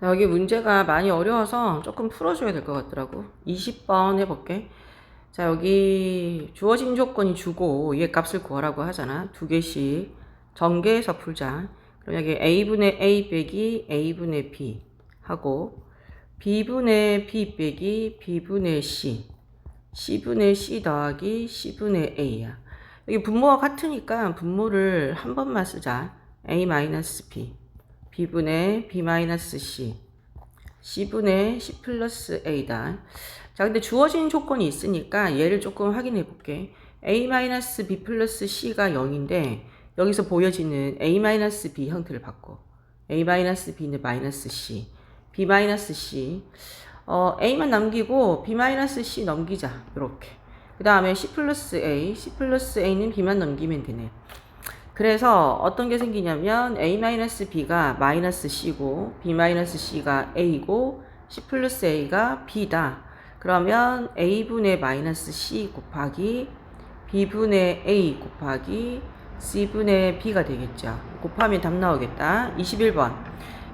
자, 여기 문제가 많이 어려워서 조금 풀어줘야 될 것 같더라고. 20번 해볼게. 자, 여기 주어진 조건이 주고 얘 값을 구하라고 하잖아. 두 개씩 전개해서 풀자. 그럼 여기 a분의 a 빼기 a분의 b 하고 b분의 b 빼기 b분의 c, c분의 c 더하기 c분의 a야. 여기 분모가 같으니까 분모를 한 번만 쓰자. a-b b분의 b-c c분의 c 플러스 a다. 자, 근데 주어진 조건이 있으니까 얘를 조금 확인해 볼게. a-b 플러스 c가 0인데 여기서 보여지는 a-b 형태를 바꿔. a-b는 마이너스 c, b-c. a만 남기고 b-c 넘기자. 이렇게. 그 다음에 c 플러스 a는 b만 넘기면 되네. 그래서 어떤 게 생기냐면 a-b가 마이너스 c고 b-c가 a고 c 플러스 a가 b다. 그러면 a분의 마이너스 c 곱하기 b분의 a 곱하기 c분의 b가 되겠죠. 곱하면 답 나오겠다. 21번.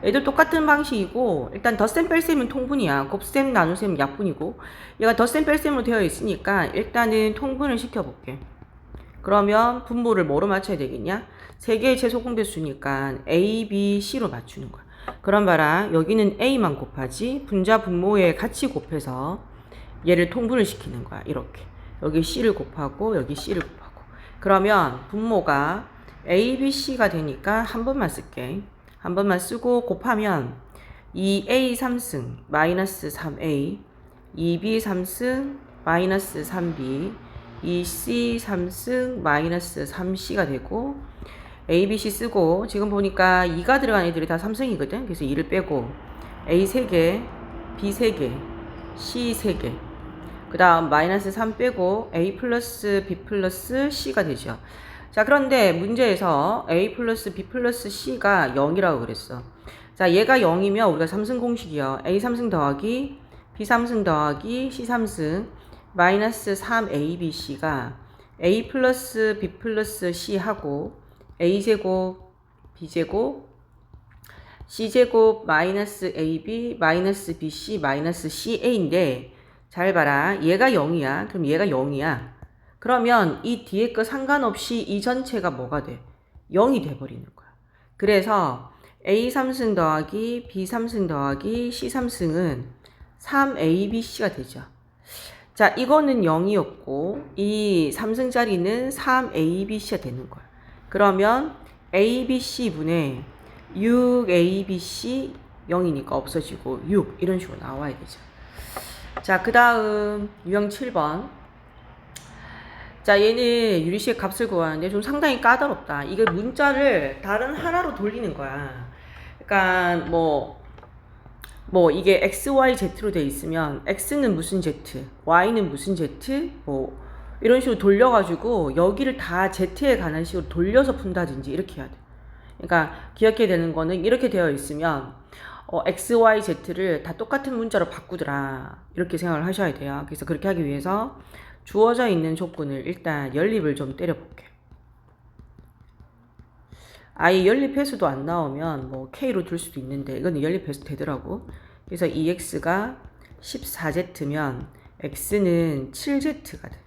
애들 똑같은 방식이고 일단 덧셈 뺄셈은 통분이야. 곱셈 나눗셈 약분이고 얘가 덧셈 뺄셈으로 되어 있으니까 일단은 통분을 시켜볼게. 그러면 분모를 뭐로 맞춰야 되겠냐? 세 개의 최소 공배수니까 A, B, C로 맞추는 거야. 그럼 봐라. 여기는 A만 곱하지 분자 분모에 같이 곱해서 얘를 통분을 시키는 거야. 이렇게. 여기 C를 곱하고 여기 C를 곱하고. 그러면 분모가 A, B, C가 되니까 한 번만 쓸게. 한 번만 쓰고 곱하면 2A 3승 마이너스 3A 2B 3승 마이너스 3B 2C 3승 마이너스 3C가 되고 A, B, C 쓰고 지금 보니까 2가 들어간 애들이 다 3승이거든. 그래서 2를 빼고 A 3개, B 3개, C 3개 그 다음 마이너스 3 빼고 A 플러스 B 플러스 C가 되죠. 자, 그런데 문제에서 A 플러스 B 플러스 C가 0이라고 그랬어. 자, 얘가 0이면 우리가 3승 공식이요. A 3승 더하기 B 3승 더하기 C 3승 마이너스 3ABC가 A 플러스 B 플러스 C 하고 A제곱 B제곱 C제곱 마이너스 AB 마이너스 BC 마이너스 CA인데 잘 봐라. 얘가 0이야. 그럼 얘가 0이야. 그러면 이 뒤에 거 상관없이 이 전체가 뭐가 돼? 0이 돼버리는 거야. 그래서 A 3승 더하기 B 3승 더하기 C 3승은 3ABC가 되죠. 자, 이거는 0이었고 이 3승짜리는 3ABC가 되는 거야. 그러면 ABC분의 6ABC 0이니까 없어지고 6 이런 식으로 나와야 되죠. 자, 그 다음 유형 7번. 자, 얘는 유리씨의 값을 구하는데 좀 상당히 까다롭다. 이게 문자를 다른 하나로 돌리는 거야. 그러니까 뭐 이게 x, y, z로 돼 있으면 x는 무슨 z, y는 무슨 z, 뭐 이런 식으로 돌려가지고 여기를 다 z에 관한 식으로 돌려서 푼다든지 이렇게 해야 돼. 그러니까 기억해야 되는 거는 이렇게 되어 있으면 x, y, z를 다 똑같은 문자로 바꾸더라 이렇게 생각을 하셔야 돼요. 그래서 그렇게 하기 위해서 주어져 있는 조건을 일단 연립을 좀 때려볼게. 아예 연립해서도 안 나오면 뭐 K로 둘 수도 있는데 이거는 연립해서 되더라고. 그래서 2X가 14Z면 X는 7Z가 돼.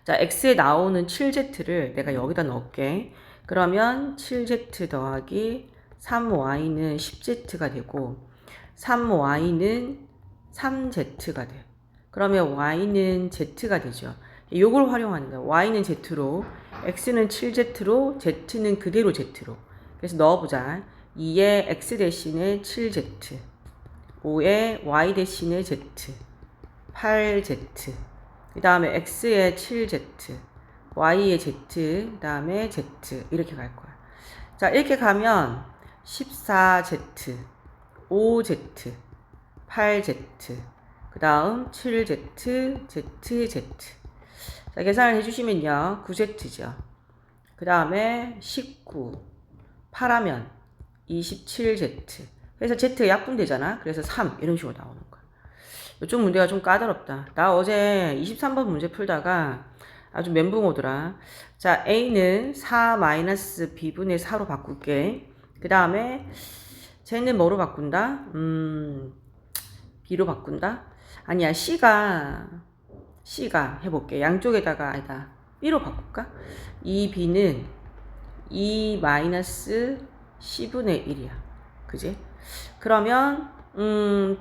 자, X에 나오는 7Z를 내가 여기다 넣을게. 그러면 7Z 더하기 3Y는 10Z가 되고 3Y는 3Z가 돼. 그러면 Y는 Z가 되죠. 요걸 활용하는 거야. Y는 Z로, X는 7Z로, Z는 그대로 Z로. 그래서 넣어보자. 2에 X 대신에 7Z, 5에 Y 대신에 Z, 8Z, 그 다음에 X에 7Z, Y에 Z, 그 다음에 Z 이렇게 갈 거야. 자, 이렇게 가면 14Z, 5Z, 8Z, 그 다음 7Z, ZZ. 자, 계산을 해주시면요. 9Z죠. 그 다음에 19, 8하면 27Z. 그래서 Z가 약분되잖아. 그래서 3 이런 식으로 나오는 거야. 이쪽 문제가 좀 까다롭다. 나 어제 23번 문제 풀다가 아주 멘붕 오더라. 자, A는 4-B분의 4로 바꿀게. 그 다음에 쟤는 뭐로 바꾼다? B로 바꾼다? 아니야, C가 해볼게. 양쪽에다가 아니다. B로 바꿀까? 이 B는 2 마이너스 C분의 1이야. 그지? 그러면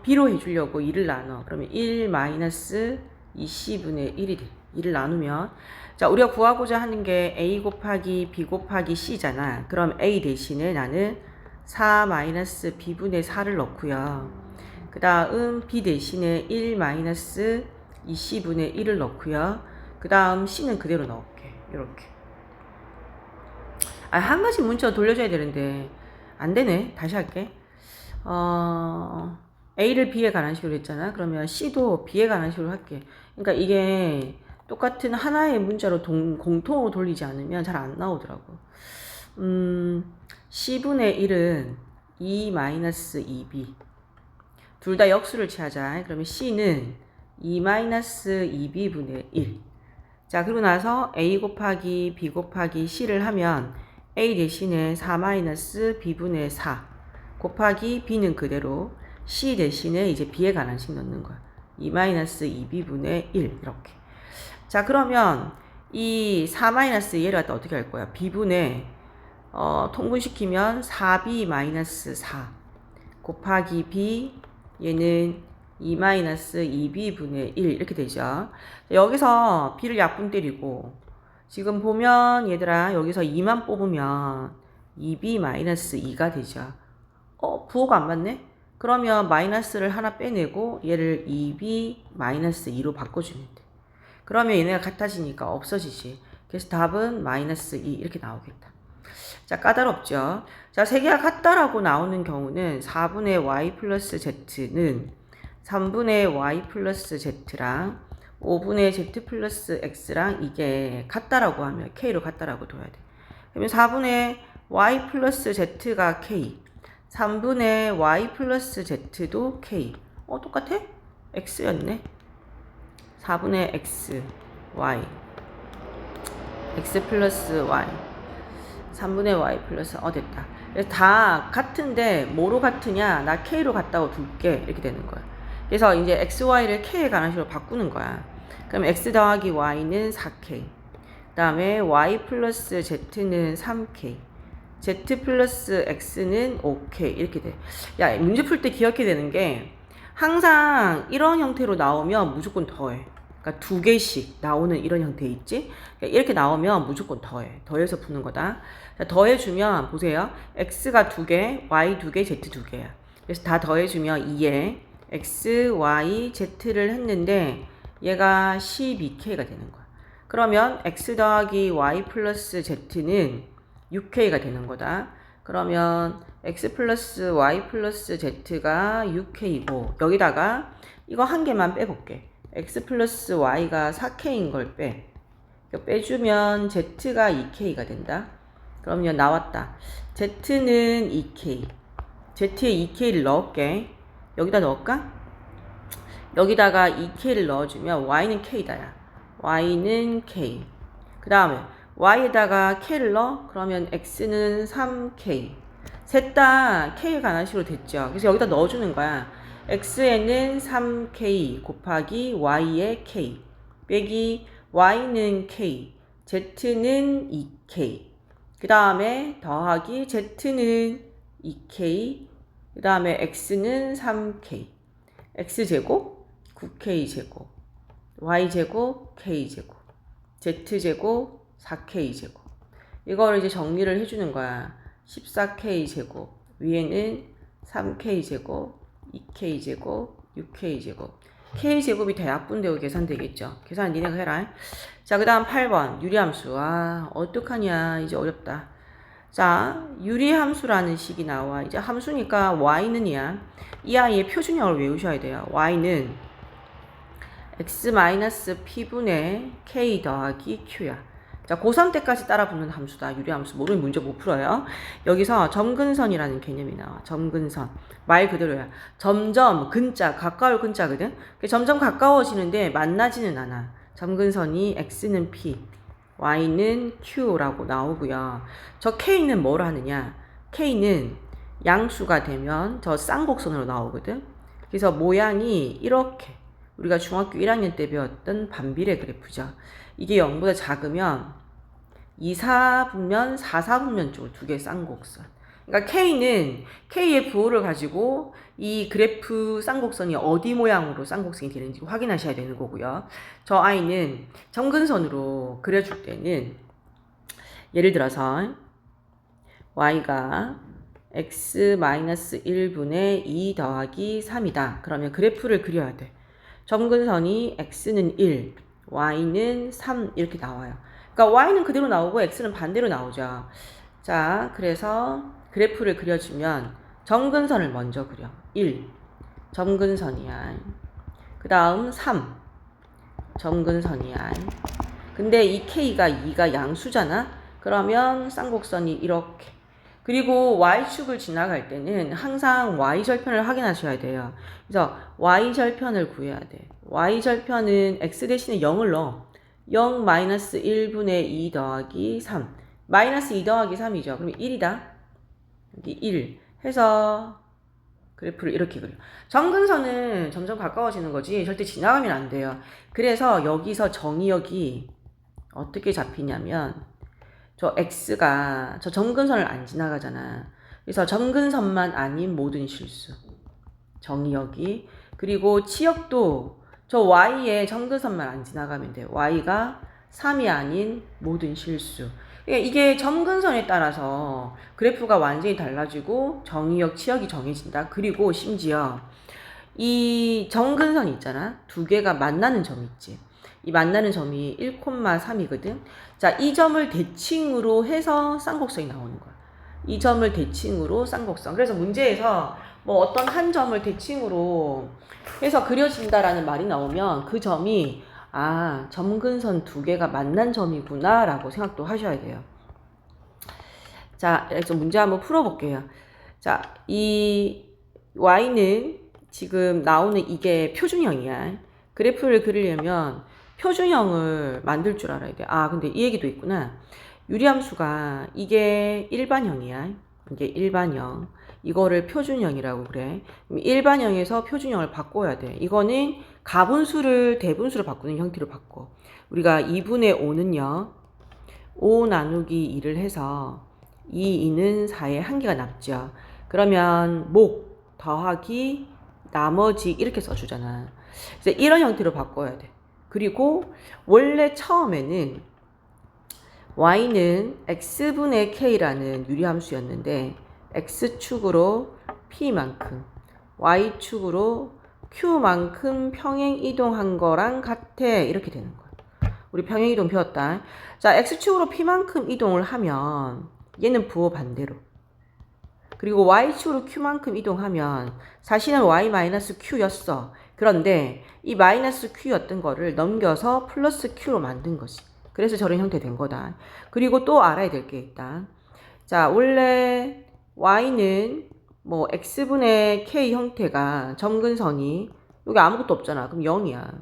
B로 해주려고 2를 나눠. 그러면 1 마이너스 2C분의 1이 돼. 2를 나누면 자, 우리가 구하고자 하는 게 A 곱하기 B 곱하기 C잖아. 그럼 A 대신에 나는 4 마이너스 B분의 4를 넣고요. 그 다음 B 대신에 1 마이너스 2C분의 1을 넣고요. 그 다음 C는 그대로 넣을게. 이렇게. 한 가지 문자 돌려줘야 되는데 안 되네. 다시 할게. A를 B에 관한 식으로 했잖아. 그러면 C도 B에 관한 식으로 할게. 그러니까 이게 똑같은 하나의 문자로 공통으로 돌리지 않으면 잘 안 나오더라고. C분의 1은 2-2B. 둘 다 역수를 취하자. 그러면 C는 2-2B분의 1. 자, 그리고 나서 A 곱하기 B 곱하기 C를 하면 A 대신에 4-B분의 4 곱하기 B는 그대로 C 대신에 이제 B에 관한 식 넣는 거야. 2-2B분의 1 이렇게. 자, 그러면 이 4- 얘를 갖다 어떻게 할 거야? B분의 통분시키면 4B-4 곱하기 B 얘는 2-2B분의 1 이렇게 되죠. 여기서 B를 약분 때리고 지금 보면 얘들아 여기서 2만 뽑으면 2B-2가 되죠. 부호가 안 맞네? 그러면 마이너스를 하나 빼내고 얘를 2B-2로 바꿔주면 돼. 그러면 얘네가 같아지니까 없어지지. 그래서 답은 -2 이렇게 나오겠다. 자, 까다롭죠. 자, 세 개가 같다라고 나오는 경우는 4분의 y 플러스 z는 3분의 y 플러스 z랑 5분의 z 플러스 x랑 이게 같다라고 하면 k로 같다라고 둬야 돼. 그러면 4분의 y 플러스 z가 k, 3분의 y 플러스 z도 k. 똑같아? x였네. 4분의 x, y, x 플러스 y, 3분의 y 플러스 됐다. 다 같은데 뭐로 같으냐? 나 k로 같다고 둘게. 이렇게 되는 거야. 그래서 이제 x, y를 k에 관한 식으로 바꾸는 거야. 그럼 x 더하기 y는 4k. 그 다음에 y 플러스 z는 3k. z 플러스 x는 5k. 이렇게 돼. 야, 문제 풀 때 기억해야 되는 게 항상 이런 형태로 나오면 무조건 더해. 그러니까 두 개씩 나오는 이런 형태 있지? 그러니까 이렇게 나오면 무조건 더해. 더해서 푸는 거다. 자, 더해주면 보세요. x가 2개, y 2개, z 2개야. 그래서 다 더해주면 2에 x, y, z를 했는데 얘가 12k가 되는 거야. 그러면 x 더하기 y 플러스 z는 6k가 되는 거다. 그러면 x 플러스 y 플러스 z가 6k이고 여기다가 이거 한 개만 빼볼게. x 플러스 y가 4k인 걸 빼. 빼주면 z가 2k가 된다. 그러면 나왔다. z는 2k. z에 2k를 넣을게. 여기다 넣을까? 여기다가 2k를 넣어주면 y는 k다. 야. y는 k. 그 다음에 y에다가 k를 넣어? 그러면 x는 3k. 셋 다 k에 관한 식으로 됐죠. 그래서 여기다 넣어주는 거야. x에는 3k 곱하기 y의 k 빼기 y는 k, z는 2k. 그 다음에 더하기 z는 2k. 그 다음에 x는 3k. x제곱 9k제곱, y제곱 k제곱, z제곱 4k제곱. 이거를 이제 정리를 해주는 거야. 14k제곱, 위에는 3k제곱, 2k제곱, 6k제곱. k제곱이 대약분되고 계산되겠죠. 계산 니네가 해라. 자, 그 다음 8번 유리함수. 어떡하냐. 이제 어렵다. 자, 유리함수라는 식이 나와. 이제 함수니까 y는이야. 이 아이의 표준형을 외우셔야 돼요. y는 x-p분의 k 더하기 q야. 자, 고3 때까지 따라 붙는 함수다. 유리함수. 모르면 문제 못 풀어요. 여기서 점근선이라는 개념이 나와. 점근선. 말 그대로야. 점점 근자, 가까울 근자거든. 점점 가까워지는데 만나지는 않아. 점근선이 x는 p, y는 q라고 나오고요. 저 k는 뭘 하느냐? k는 양수가 되면 저 쌍곡선으로 나오거든. 그래서 모양이 이렇게 우리가 중학교 1학년 때 배웠던 반비례 그래프죠. 이게 0보다 작으면 2, 4분면, 4, 4분면 쪽을 두 개 쌍곡선. 그러니까 K는 K의 부호를 가지고 이 그래프 쌍곡선이 어디 모양으로 쌍곡선이 되는지 확인하셔야 되는 거고요. 저 I는 점근선으로 그려줄 때는 예를 들어서 Y가 x-1분의 2 더하기 3이다. 그러면 그래프를 그려야 돼. 점근선이 x는 1, y는 3 이렇게 나와요. 그러니까 y는 그대로 나오고 x는 반대로 나오죠. 자, 그래서 그래프를 그려주면 점근선을 먼저 그려. 1, 점근선이야. 그 다음 3, 점근선이야. 근데 이 k가 2가 양수잖아. 그러면 쌍곡선이 이렇게. 그리고 y축을 지나갈 때는 항상 y절편을 확인하셔야 돼요. 그래서 y절편을 구해야 돼. y절편은 x 대신에 0을 넣어. 0 마이너스 1분의 2 더하기 3. 마이너스 2 더하기 3이죠. 그럼 1이다. 여기 1 해서 그래프를 이렇게 그려. 점근선은 점점 가까워지는 거지 절대 지나가면 안 돼요. 그래서 여기서 정의역이 어떻게 잡히냐면 저 x가 저 점근선을 안 지나가잖아. 그래서 점근선만 아닌 모든 실수. 정의역이. 그리고 치역도 저 y의 점근선만 안 지나가면 돼. y가 3이 아닌 모든 실수. 이게 점근선에 따라서 그래프가 완전히 달라지고 정의역, 치역이 정해진다. 그리고 심지어 이 점근선이 있잖아. 두 개가 만나는 점이 있지. 이 만나는 점이 1,3이거든. 자, 이 점을 대칭으로 해서 쌍곡선이 나오는 거야. 이 점을 대칭으로 쌍곡선. 그래서 문제에서 뭐 어떤 한 점을 대칭으로 해서 그려진다라는 말이 나오면 그 점이 점근선 두 개가 만난 점이구나 라고 생각도 하셔야 돼요. 자, 그래서 문제 한번 풀어볼게요. 자, 이 y는 지금 나오는 이게 표준형이야. 그래프를 그리려면 표준형을 만들 줄 알아야 돼. 근데 이 얘기도 있구나. 유리함수가 이게 일반형이야. 이게 일반형. 이거를 표준형이라고 그래. 일반형에서 표준형을 바꿔야 돼. 이거는 가분수를 대분수로 바꾸는 형태로 바꿔. 우리가 2분의 5는요. 5 나누기 2를 해서 2는 4에 한 개가 남죠. 그러면 목 더하기 나머지 이렇게 써주잖아. 그래서 이런 형태로 바꿔야 돼. 그리고 원래 처음에는 y는 x분의 k라는 유리함수였는데 x축으로 p만큼 y축으로 q만큼 평행 이동한 거랑 같아. 이렇게 되는 거야. 우리 평행 이동 배웠다. 자, x축으로 p만큼 이동을 하면 얘는 부호 반대로. 그리고 y축으로 q만큼 이동하면 사실은 y-q였어. 그런데 이 마이너스 q였던 거를 넘겨서 플러스 q로 만든 거지. 그래서 저런 형태 된 거다. 그리고 또 알아야 될 게 있다. 자, 원래 y는 뭐 x분의 k 형태가 점근선이 여기 아무것도 없잖아. 그럼 0이야.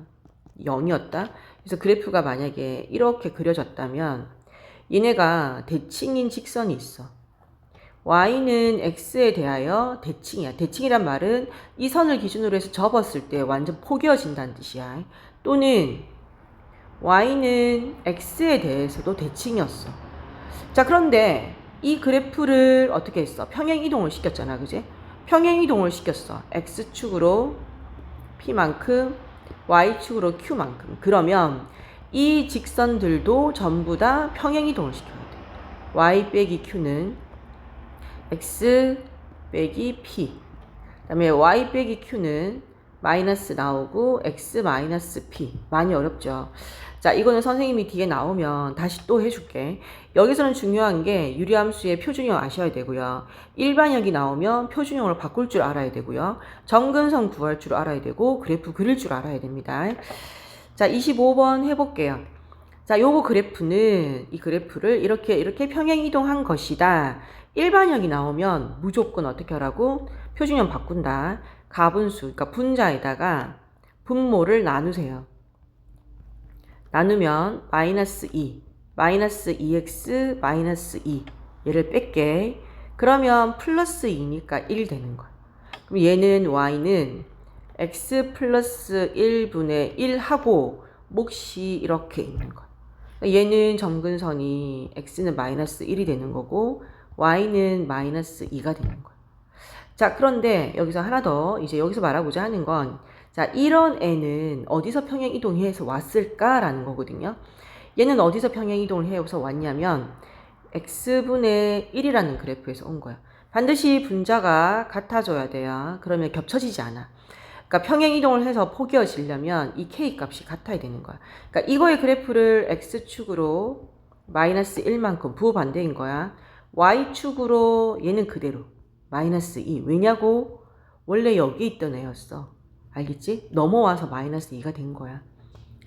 0이었다. 그래서 그래프가 만약에 이렇게 그려졌다면 얘네가 대칭인 직선이 있어. y는 x에 대하여 대칭이야. 대칭이란 말은 이 선을 기준으로 해서 접었을 때 완전 포개어진다는 뜻이야. 또는 y는 x에 대해서도 대칭이었어. 자, 그런데 이 그래프를 어떻게 했어? 평행 이동을 시켰잖아. 그지? 평행 이동을 시켰어. x축으로 p만큼 y축으로 q만큼. 그러면 이 직선들도 전부 다 평행 이동을 시켜야 돼. y 빼기 q는 x 빼기 p. 그 다음에 y 빼기 q는 마이너스 나오고 x 마이너스 p. 많이 어렵죠. 자, 이거는 선생님이 뒤에 나오면 다시 또 해줄게. 여기서는 중요한 게 유리함수의 표준형 아셔야 되고요. 일반형이 나오면 표준형으로 바꿀 줄 알아야 되고요. 점근선 구할 줄 알아야 되고 그래프 그릴 줄 알아야 됩니다. 자, 25번 해볼게요. 자, 요거 그래프는 이 그래프를 이렇게 평행 이동한 것이다. 일반형이 나오면 무조건 어떻게 하라고? 표준형 바꾼다. 가분수, 그러니까 분자에다가 분모를 나누세요. 나누면 마이너스 2, 마이너스 2x, 마이너스 2. 얘를 뺄게. 그러면 플러스 2니까 1 되는 거야. 그럼 얘는 y는 x 플러스 1분의 1 하고 몫이 이렇게 있는 거야. 얘는 점근선이 x는 마이너스 1이 되는 거고 y는 마이너스 2가 되는 거야. 자, 그런데 여기서 하나 더 이제 여기서 말하고자 하는 건 자, 이런 애는 어디서 평행 이동해서 왔을까라는 거거든요. 얘는 어디서 평행 이동을 해서 왔냐면 x분의 1이라는 그래프에서 온 거야. 반드시 분자가 같아져야 돼요. 그러면 겹쳐지지 않아. 그러니까 평행 이동을 해서 포개어지려면 이 k 값이 같아야 되는 거야. 그러니까 이거의 그래프를 x축으로 마이너스 1만큼 부호반대인 거야. y축으로 얘는 그대로 마이너스 2. 왜냐고? 원래 여기 있던 애였어. 알겠지? 넘어와서 마이너스 2가 된 거야.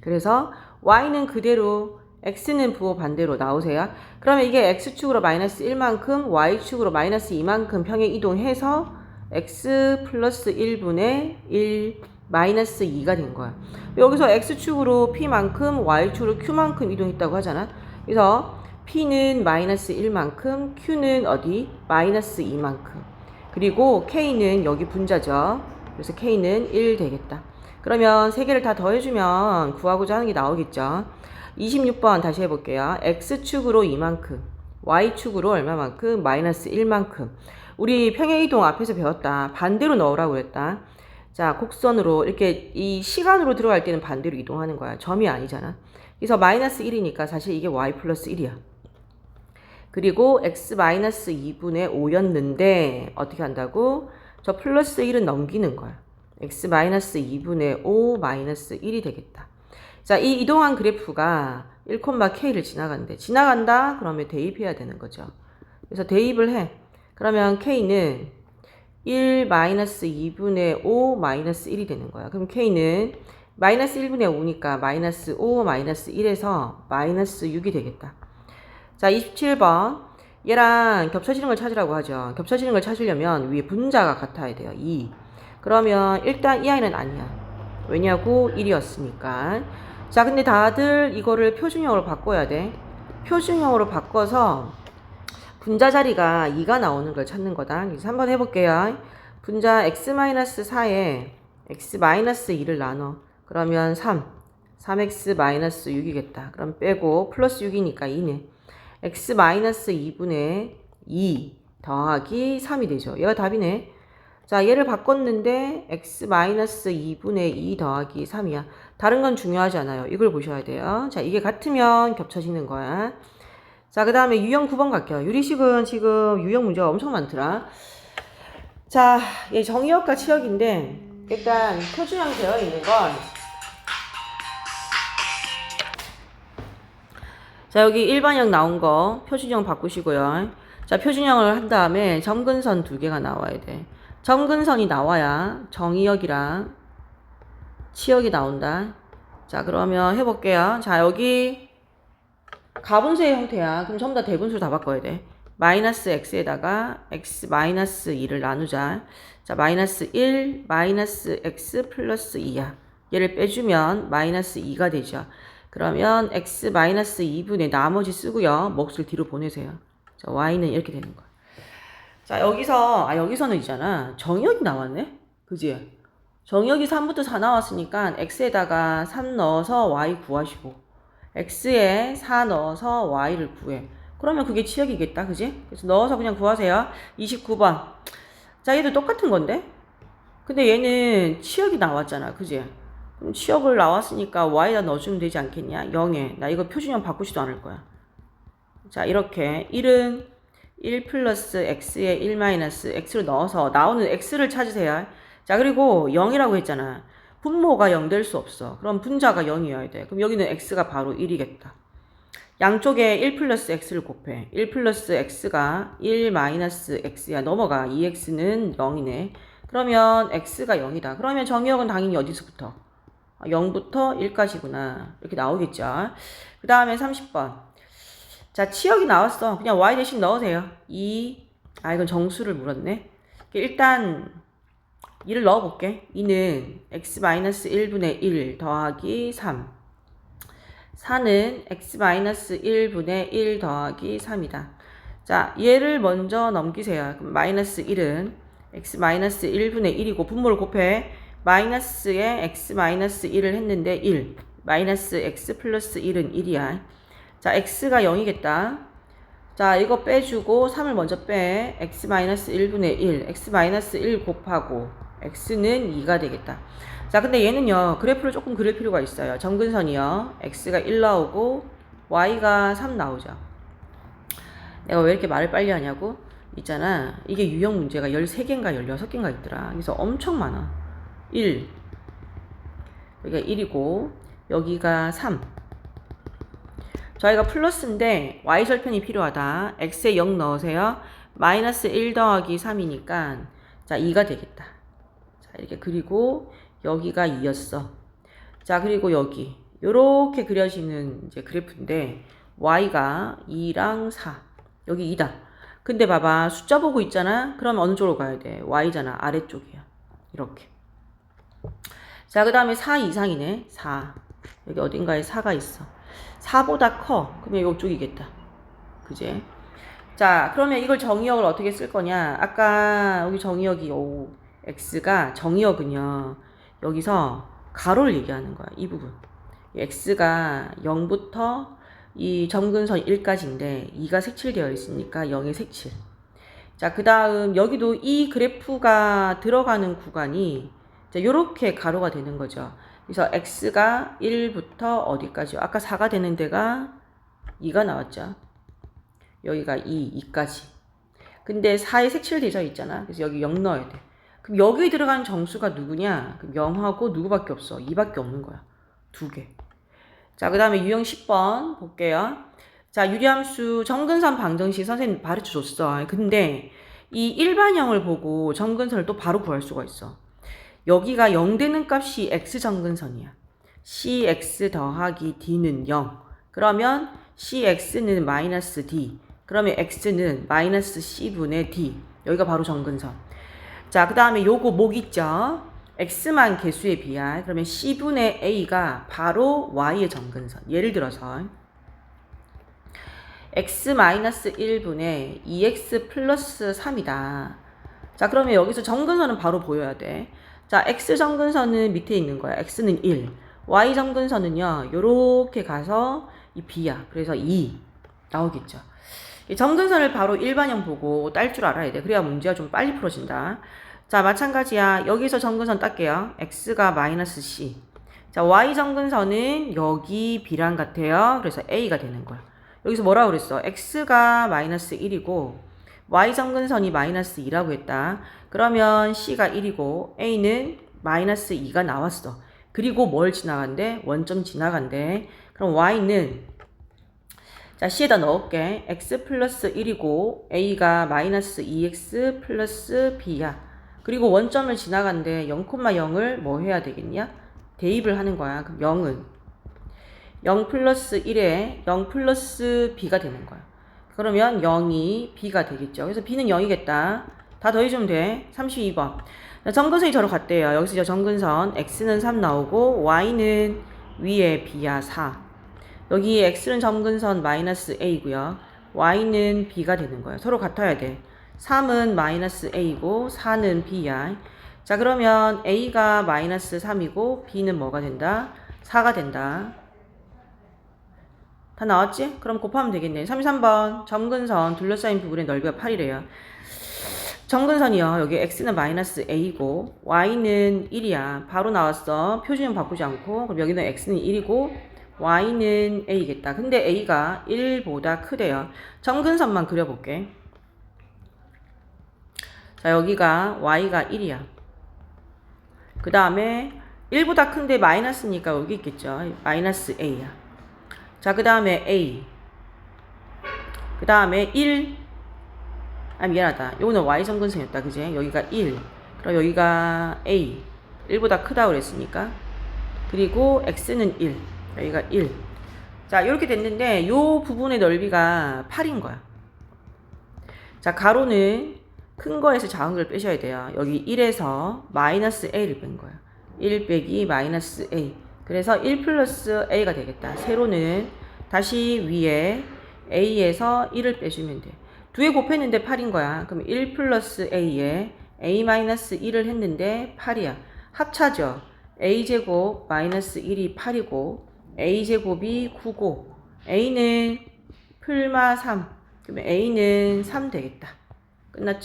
그래서 y는 그대로 x는 부호 반대로 나오세요. 그러면 이게 x축으로 마이너스 1만큼 y축으로 마이너스 2만큼 평행 이동해서 x 플러스 1분의 1 마이너스 2가 된 거야. 여기서 x축으로 p만큼 y축으로 q만큼 이동했다고 하잖아. 그래서 p는 마이너스 1만큼 q는 어디? 마이너스 2만큼. 그리고 k는 여기 분자죠. 그래서 k는 1 되겠다. 그러면 세 개를 다 더해주면 구하고자 하는 게 나오겠죠. 26번 다시 해볼게요. x축으로 2만큼, y축으로 얼마만큼? 마이너스 1만큼. 우리 평행이동 앞에서 배웠다. 반대로 넣으라고 했다. 자, 곡선으로 이렇게 이 시간으로 들어갈 때는 반대로 이동하는 거야. 점이 아니잖아. 그래서 마이너스 1이니까 사실 이게 y 플러스 1이야. 그리고 x 마이너스 2분의 5였는데 어떻게 한다고? 저 플러스 1은 넘기는 거야. x 마이너스 2분의 5 마이너스 1이 되겠다. 자, 이 이동한 그래프가 1,k를 지나간대. 지나간다? 그러면 대입해야 되는 거죠. 그래서 대입을 해. 그러면 k는 1 마이너스 2분의 5 마이너스 1이 되는 거야. 그럼 k는 마이너스 1분의 5니까 마이너스 5 마이너스 1에서 마이너스 6이 되겠다. 자, 27번. 얘랑 겹쳐지는 걸 찾으라고 하죠. 겹쳐지는 걸 찾으려면 위에 분자가 같아야 돼요. 2. 그러면 일단 이 아이는 아니야. 왜냐고? 1이었으니까. 자, 근데 다들 이거를 표준형으로 바꿔야 돼. 표준형으로 바꿔서 분자 자리가 2가 나오는 걸 찾는 거다. 그래서 한번 해볼게요. 분자 x-4에 x-2를 나눠. 그러면 3. 3x-6이겠다. 그럼 빼고 플러스 6이니까 2네. x-2분의 2 더하기 3이 되죠. 얘가 답이네. 자, 얘를 바꿨는데 x-2분의 2 더하기 3이야. 다른 건 중요하지 않아요. 이걸 보셔야 돼요. 자, 이게 같으면 겹쳐지는 거야. 자, 그 다음에 유형 9번 갈게요. 유리식은 지금 유형 문제가 엄청 많더라. 자, 얘 정의역과 치역인데 일단 표준형 되어 있는 건 자, 여기 일반형 나온 거 표준형 바꾸시고요. 자, 표준형을 한 다음에 점근선 2개가 나와야 돼. 점근선이 나와야 정의역이랑 치역이 나온다. 자, 그러면 해볼게요. 자, 여기 가분수의 형태야. 그럼 전부 다 대분수로 다 바꿔야 돼. 마이너스 x에다가 x 마이너스 2를 나누자. 자, 마이너스 1 마이너스 x 플러스 2야. 얘를 빼주면 마이너스 2가 되죠. 그러면 x 마이너스 2분의 나머지 쓰고요. 몫을 뒤로 보내세요. 자, y는 이렇게 되는 거야. 자, 여기서는 있잖아. 정의역이 나왔네? 그지? 정의역이 3부터 4 나왔으니까 x에다가 3 넣어서 y 구하시고 x에 4 넣어서 y를 구해. 그러면 그게 치역이겠다. 그지? 그래서 넣어서 그냥 구하세요. 29번. 자, 얘도 똑같은 건데? 근데 얘는 치역이 나왔잖아. 그지? 그럼 치역을 나왔으니까 y에다 넣어주면 되지 않겠냐? 0에. 나 이거 표준형 바꾸지도 않을 거야. 자, 이렇게 1은 1 플러스 x에 1 마이너스 x를 넣어서 나오는 x를 찾으세요. 자, 그리고 0이라고 했잖아. 분모가 0 될 수 없어. 그럼 분자가 0이어야 돼. 그럼 여기는 x가 바로 1이겠다. 양쪽에 1 플러스 x를 곱해. 1 플러스 x가 1 마이너스 x야. 넘어가. 2x는 0이네. 그러면 x가 0이다. 그러면 정의역은 당연히 어디서부터? 0부터 1까지구나. 이렇게 나오겠죠. 그 다음에 30번. 자, 치역이 나왔어. 그냥 y 대신 넣으세요. 2. 이건 정수를 물었네. 일단 2를 넣어볼게. 2는 x-1분의 1 더하기 3. 4는 x-1분의 1 더하기 3이다. 자, 얘를 먼저 넘기세요. 그럼 마이너스 1은 x 마이너스 1분의 1이고 분모를 곱해. 마이너스에 x 마이너스 1을 했는데 1. 마이너스 x 플러스 1은 1이야. 자, x가 0이겠다. 자, 이거 빼주고 3을 먼저 빼. x 마이너스 1분의 1. x 마이너스 1 곱하고 x는 2가 되겠다. 자, 근데 얘는요. 그래프를 조금 그릴 필요가 있어요. 정근선이요. x가 1 나오고 y가 3 나오죠. 내가 왜 이렇게 말을 빨리 하냐고? 있잖아. 이게 유형 문제가 13개인가 16개인가 있더라. 그래서 엄청 많아. 1. 여기가 1이고 여기가 3. 저희가 플러스인데 y절편이 필요하다. x에 0 넣으세요. 마이너스 1 더하기 3이니까 자 2가 되겠다. 자 이렇게 그리고 여기가 2였어. 자 그리고 여기 요렇게 그려지는 이제 그래프인데 y가 2랑 4 여기 2다. 근데 봐봐 숫자 보고 있잖아. 그럼 어느 쪽으로 가야 돼? y잖아. 아래쪽이야. 이렇게. 자 그 다음에 4 이상이네. 4 여기 어딘가에 4가 있어. 4보다 커. 그러면 이쪽이겠다. 그제? 자 그러면 이걸 정의역을 어떻게 쓸 거냐. 아까 여기 정의역이 x가 정의역은요. 여기서 가로를 얘기하는 거야. 이 부분. x가 0부터 이 점근선 1까지인데 2가 색칠되어 있으니까 0의 색칠. 자, 그 다음 여기도 이 그래프가 들어가는 구간이 이렇게 가로가 되는 거죠. 그래서 x가 1부터 어디까지요? 아까 4가 되는 데가 2가 나왔죠. 여기가 2까지. 근데 4에 색칠되어 있잖아. 그래서 여기 0 넣어야 돼. 그럼 여기 들어가는 정수가 누구냐? 그럼 0하고 누구밖에 없어? 2밖에 없는 거야. 2개. 자, 그 다음에 유형 10번 볼게요. 자, 유리함수 정근선 방정식 선생님 가르쳐 줬어. 근데 이 일반형을 보고 정근선을 또 바로 구할 수가 있어. 여기가 0 되는 값이 x 정근선이야. cx 더하기 d는 0. 그러면 cx는 마이너스 d. 그러면 x는 마이너스 c분의 d. 여기가 바로 정근선. 자, 그 다음에 요거 목 있죠? x만 개수의 비야. 그러면 c분의 a가 바로 y의 정근선. 예를 들어서 x-1분의 2x 플러스 3이다. 자 그러면 여기서 정근선은 바로 보여야 돼. 자 x 정근선은 밑에 있는 거야. x는 1. y 정근선은요. 요렇게 가서 이 b야. 그래서 2 나오겠죠. 이 정근선을 바로 일반형 보고 딸 줄 알아야 돼. 그래야 문제가 좀 빨리 풀어진다. 자 마찬가지야. 여기서 정근선 딸게요. x가 마이너스 c. 자 y 정근선은 여기 b랑 같아요. 그래서 a가 되는 거야. 여기서 뭐라고 그랬어? x가 마이너스 1이고 y 정근선이 마이너스 2라고 했다. 그러면 c가 1이고 a는 마이너스 2가 나왔어. 그리고 뭘 지나간대? 원점 지나간대. 그럼 y는 자 c에다 넣을게. x 플러스 1이고 a가 마이너스 2x 플러스 b야. 그리고 원점을 지나간대. 0,0을 뭐 해야 되겠냐? 대입을 하는 거야. 그럼 0은 0 플러스 1에 0 플러스 b가 되는 거야. 그러면 0이 b가 되겠죠. 그래서 b는 0이겠다. 다 더해주면 돼. 32번. 정근선이 저로 갔대요. 여기서 정근선 x는 3 나오고 y는 위에 b야 4. 여기 x는 정근선 마이너스 a고요. y는 b가 되는 거야. 서로 같아야 돼. 3은 마이너스 a고 4는 b야. 자 그러면 a가 마이너스 3이고 b는 뭐가 된다? 4가 된다. 다 나왔지? 그럼 곱하면 되겠네. 33번 점근선 둘러싸인 부분의 넓이가 8이래요. 정근선이요. 여기 x는 마이너스 a고 y는 1이야. 바로 나왔어. 표준은 바꾸지 않고. 그럼 여기는 x는 1이고 y는 a겠다. 근데 a가 1보다 크대요. 정근선만 그려볼게. 자 여기가 y가 1이야. 그 다음에 1보다 큰데 마이너스니까 여기 있겠죠. 마이너스 a야. 자, 그 다음에 A. 그 다음에 1. 아, 미안하다. 요거는 Y 정근선이었다. 그제? 여기가 1. 그럼 여기가 A. 1보다 크다고 그랬으니까. 그리고 X는 1. 여기가 1. 자, 이렇게 됐는데, 요 부분의 넓이가 8인 거야. 자, 가로는 큰 거에서 작은 걸 빼셔야 돼요. 여기 1에서 마이너스 A를 뺀 거야. 1 빼기 마이너스 A. 그래서 1 플러스 A가 되겠다. 세로는 다시 위에 A에서 1을 빼주면 돼. 두 개 곱했는데 8인 거야. 그럼 1 플러스 a에 a 마이너스 1을 했는데 8이야. 합차죠. a제곱 마이너스 1이 8이고 a제곱이 9고 a는 풀마 3. 그러면 a는 3 되겠다. 끝났죠?